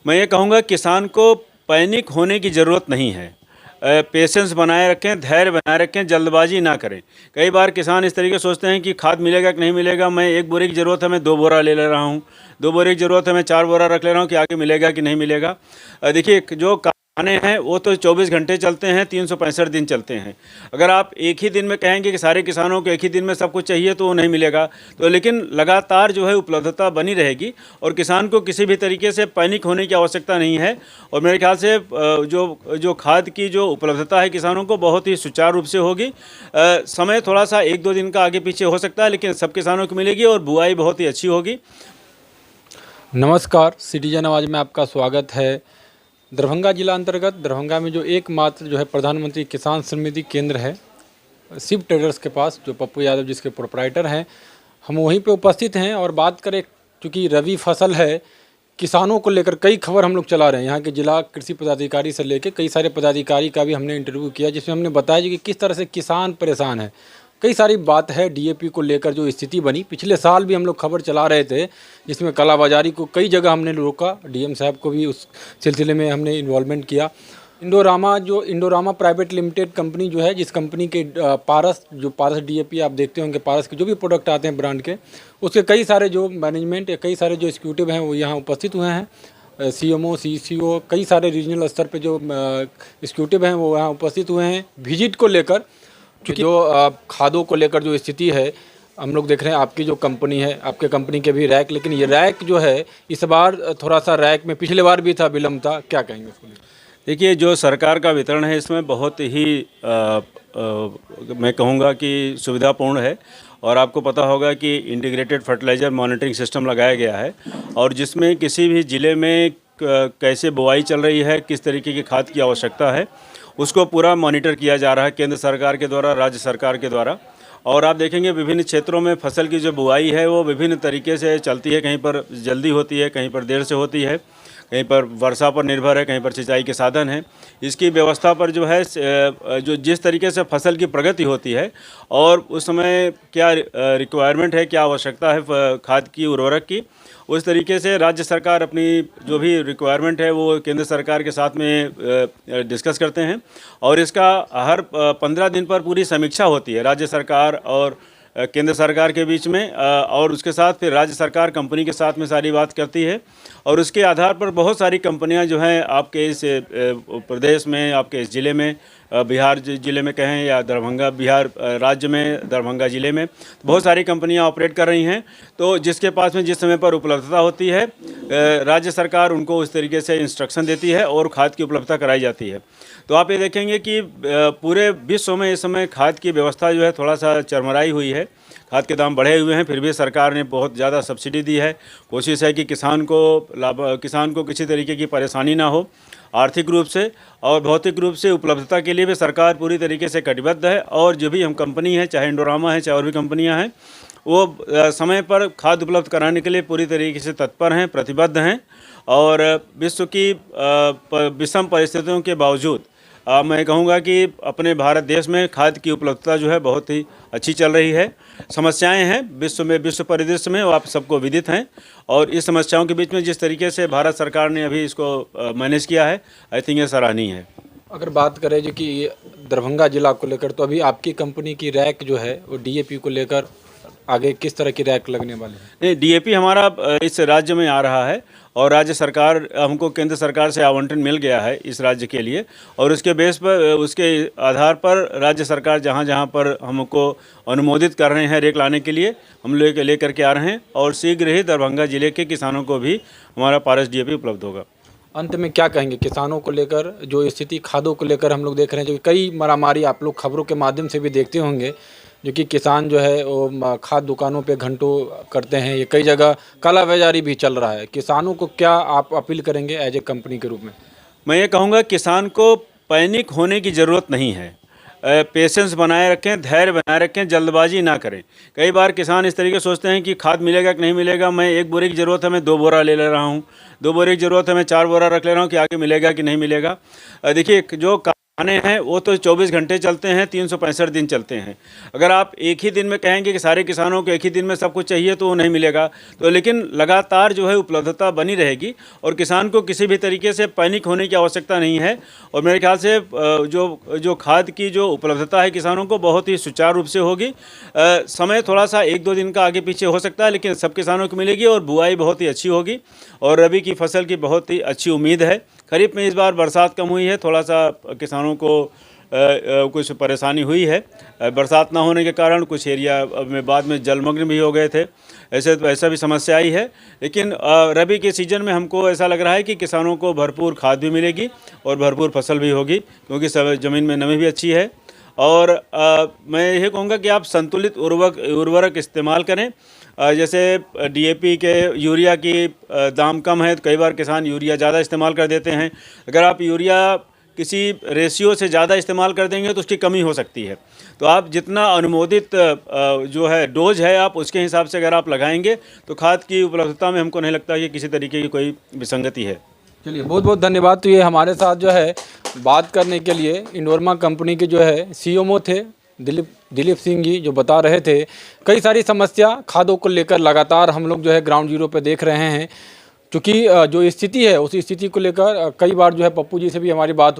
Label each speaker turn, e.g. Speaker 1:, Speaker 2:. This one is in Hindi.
Speaker 1: मैं ये कहूँगा किसान को पैनिक होने की ज़रूरत नहीं है। पेशेंस बनाए रखें, धैर्य बनाए रखें, जल्दबाजी ना करें। कई बार किसान इस तरीके से सोचते हैं कि खाद मिलेगा कि नहीं मिलेगा, मैं 1 बोरे की ज़रूरत है मैं 2 बोरा ले रहा हूँ, 2 बोरे की ज़रूरत है मैं 4 बोरा रख ले रहा हूँ कि आगे मिलेगा कि नहीं मिलेगा। देखिए जो कारखाने हैं वो तो 24 घंटे चलते हैं, 365 दिन चलते हैं। अगर आप एक ही दिन में कहेंगे कि सारे किसानों को एक ही दिन में सब कुछ चाहिए तो वो नहीं मिलेगा। तो लेकिन लगातार जो है उपलब्धता बनी रहेगी और किसान को किसी भी तरीके से पैनिक होने की आवश्यकता नहीं है। और मेरे ख्याल से जो जो खाद की जो उपलब्धता है किसानों को बहुत ही सुचारू रूप से होगी। समय थोड़ा सा 1-2 दिन का आगे पीछे हो सकता है, लेकिन सब किसानों को मिलेगी और बुआई बहुत ही अच्छी होगी।
Speaker 2: नमस्कार, सिटीजन आवाज़ में आपका स्वागत है। दरभंगा जिला अंतर्गत दरभंगा में जो एकमात्र जो है प्रधानमंत्री किसान समृद्धि केंद्र है शिव ट्रेडर्स के पास, जो पप्पू यादव जिसके प्रोपराइटर हैं, हम वहीं पे उपस्थित हैं। और बात करें, चूँकि रबी फसल है, किसानों को लेकर कई खबर हम लोग चला रहे हैं। यहाँ के जिला कृषि पदाधिकारी से लेकर कई सारे पदाधिकारी का भी हमने इंटरव्यू किया, जिसमें हमने बताया कि किस तरह से किसान परेशान है। कई सारी बात है डीएपी को लेकर जो स्थिति बनी, पिछले साल भी हम लोग खबर चला रहे थे, जिसमें कालाबाजारी को कई जगह हमने रोका। डीएम साहब को भी उस सिलसिले में हमने इन्वॉल्वमेंट किया। इंडोरामा प्राइवेट लिमिटेड कंपनी जो है, जिस कंपनी के पारस डीएपी आप देखते होंगे, पारस के जो भी प्रोडक्ट आते हैं ब्रांड के, उसके कई सारे जो मैनेजमेंट या कई सारे जो एग्जीक्यूटिव हैं वो यहाँ उपस्थित हुए हैं। सीएमओ, सीसीओ, कई सारे रीजनल स्तर पे जो एग्जीक्यूटिव हैं वो यहाँ उपस्थित हुए हैं विजिट को लेकर। क्योंकि जो खादों को लेकर जो स्थिति है, हम लोग देख रहे हैं आपकी जो कंपनी है, आपके कंपनी के भी रैक, लेकिन ये रैक जो है इस बार थोड़ा सा रैक में पिछले बार भी था विलम्ब था, क्या कहेंगे उसको?
Speaker 1: देखिए जो सरकार का वितरण है इसमें बहुत ही मैं कहूँगा कि सुविधापूर्ण है। और आपको पता होगा कि इंटीग्रेटेड फर्टिलाइज़र मॉनिटरिंग सिस्टम लगाया गया है और जिसमें किसी भी ज़िले में कैसे बुआई चल रही है, किस तरीके की खाद की आवश्यकता है, उसको पूरा मॉनिटर किया जा रहा है केंद्र सरकार के द्वारा, राज्य सरकार के द्वारा। और आप देखेंगे विभिन्न क्षेत्रों में फसल की जो बुआई है वो विभिन्न तरीके से चलती है, कहीं पर जल्दी होती है, कहीं पर देर से होती है, कहीं पर वर्षा पर निर्भर है, कहीं पर सिंचाई के साधन हैं। इसकी व्यवस्था पर जो है जो जिस तरीके से फसल की प्रगति होती है और उस समय क्या रिक्वायरमेंट है, क्या आवश्यकता है खाद की, उर्वरक की, उस तरीके से राज्य सरकार अपनी जो भी रिक्वायरमेंट है वो केंद्र सरकार के साथ में डिस्कस करते हैं। और इसका हर 15 दिन पर पूरी समीक्षा होती है राज्य सरकार और केंद्र सरकार के बीच में। और उसके साथ फिर राज्य सरकार कंपनी के साथ में सारी बात करती है और उसके आधार पर बहुत सारी कंपनियां जो हैं आपके इस प्रदेश में, आपके इस ज़िले में, बिहार ज़िले में कहें या दरभंगा बिहार राज्य में दरभंगा ज़िले में बहुत सारी कंपनियां ऑपरेट कर रही हैं। तो जिसके पास में जिस समय पर उपलब्धता होती है राज्य सरकार उनको उस तरीके से इंस्ट्रक्शन देती है और खाद की उपलब्धता कराई जाती है। तो आप ये देखेंगे कि पूरे विश्व में इस समय खाद की व्यवस्था जो है थोड़ा सा चरमराई हुई है, खाद के दाम बढ़े हुए हैं, फिर भी सरकार ने बहुत ज़्यादा सब्सिडी दी है। कोशिश है कि किसान को किसी तरीके की परेशानी ना हो आर्थिक रूप से और भौतिक रूप से। उपलब्धता के लिए भी सरकार पूरी तरीके से कटिबद्ध है और जो भी हम कंपनी है, चाहे इंडोरामा है, चाहे और भी कंपनियां हैं, वो समय पर खाद उपलब्ध कराने के लिए पूरी तरीके से तत्पर हैं, प्रतिबद्ध हैं। और विश्व की विषम परिस्थितियों के बावजूद मैं कहूँगा कि अपने भारत देश में खाद की उपलब्धता जो है बहुत ही अच्छी चल रही है। समस्याएं हैं विश्व में, विश्व परिदृश्य में, वो आप सबको विदित हैं। और इस समस्याओं के बीच में जिस तरीके से भारत सरकार ने अभी इसको मैनेज किया है, आई थिंक ये सराहनीय है।
Speaker 2: अगर बात करें जो कि दरभंगा जिला को लेकर, तो अभी आपकी कंपनी की रैक जो है वो डीएपी को लेकर आगे किस तरह की रैक लगने वाली है?
Speaker 1: नहीं, डीएपी हमारा इस राज्य में आ रहा है और राज्य सरकार, हमको केंद्र सरकार से आवंटन मिल गया है इस राज्य के लिए और उसके बेस पर, उसके आधार पर राज्य सरकार जहाँ जहाँ पर हमको अनुमोदित कर रहे हैं रेक लाने के लिए, हम लेकर के आ रहे हैं। और शीघ्र ही दरभंगा जिले के किसानों को भी हमारा पारस डीएपी उपलब्ध होगा।
Speaker 2: अंत में क्या कहेंगे किसानों को लेकर, जो स्थिति खादों को लेकर हम लोग देख रहे हैं, जो कई मारामारी आप लोग खबरों के माध्यम से भी देखते होंगे, जो कि किसान जो है वो खाद दुकानों पे घंटों करते हैं, ये कई जगह कालाबाजारी भी चल रहा है। किसानों को क्या आप अपील करेंगे एज ए कंपनी के रूप में?
Speaker 1: मैं ये कहूँगा किसान को पैनिक होने की ज़रूरत नहीं है। पेशेंस बनाए रखें, धैर्य बनाए रखें, जल्दबाजी ना करें। कई बार किसान इस तरीके से सोचते हैं कि खाद मिलेगा कि नहीं मिलेगा, मैं 1 बोरे की ज़रूरत है मैं 2 बोरा ले रहा हूँ, 2 बोरे की ज़रूरत है मैं 4 बोरा रख ले रहा हूँ कि आगे मिलेगा कि नहीं मिलेगा। देखिए जो खाने हैं वो तो 24 घंटे चलते हैं, 365 दिन चलते हैं। अगर आप एक ही दिन में कहेंगे कि सारे किसानों को एक ही दिन में सब कुछ चाहिए तो वो नहीं मिलेगा। तो लेकिन लगातार जो है उपलब्धता बनी रहेगी और किसान को किसी भी तरीके से पैनिक होने की आवश्यकता नहीं है। और मेरे ख्याल से जो खाद की जो उपलब्धता है किसानों को बहुत ही सुचारू रूप से होगी। समय थोड़ा सा 1-2 दिन का आगे पीछे हो सकता है, लेकिन सब किसानों को मिलेगी और बुआई बहुत ही अच्छी होगी और रबी की फसल की बहुत ही अच्छी उम्मीद है। खरीफ में इस बार बरसात कम हुई है, थोड़ा सा किसानों को कुछ परेशानी हुई है। बरसात ना होने के कारण कुछ एरिया में बाद में जलमग्न भी हो गए थे, ऐसा भी समस्या आई है। लेकिन रबी के सीज़न में हमको ऐसा लग रहा है कि किसानों को भरपूर खाद भी मिलेगी और भरपूर फसल भी होगी, क्योंकि सब ज़मीन में नमी भी अच्छी है। और मैं यही कहूँगा कि आप संतुलित उर्वरक इस्तेमाल करें। जैसे डीएपी के यूरिया की दाम कम है तो कई बार किसान यूरिया ज़्यादा इस्तेमाल कर देते हैं। अगर आप यूरिया किसी रेशियो से ज़्यादा इस्तेमाल कर देंगे तो उसकी कमी हो सकती है। तो आप जितना अनुमोदित जो है डोज है आप उसके हिसाब से अगर आप लगाएंगे तो खाद की उपलब्धता में हमको नहीं लगता कि किसी तरीके की कोई विसंगति है।
Speaker 2: चलिए, बहुत बहुत धन्यवाद। तो ये हमारे साथ जो है बात करने के लिए इंडोरमा कंपनी के जो है सीएमओ थे दिलीप सिंह जी, जो बता रहे थे कई सारी समस्या खादों को लेकर लगातार हम लोग जो है ग्राउंड जीरो पे देख रहे हैं। क्योंकि जो स्थिति है उस स्थिति को लेकर कई बार जो है पप्पू जी से भी हमारी बात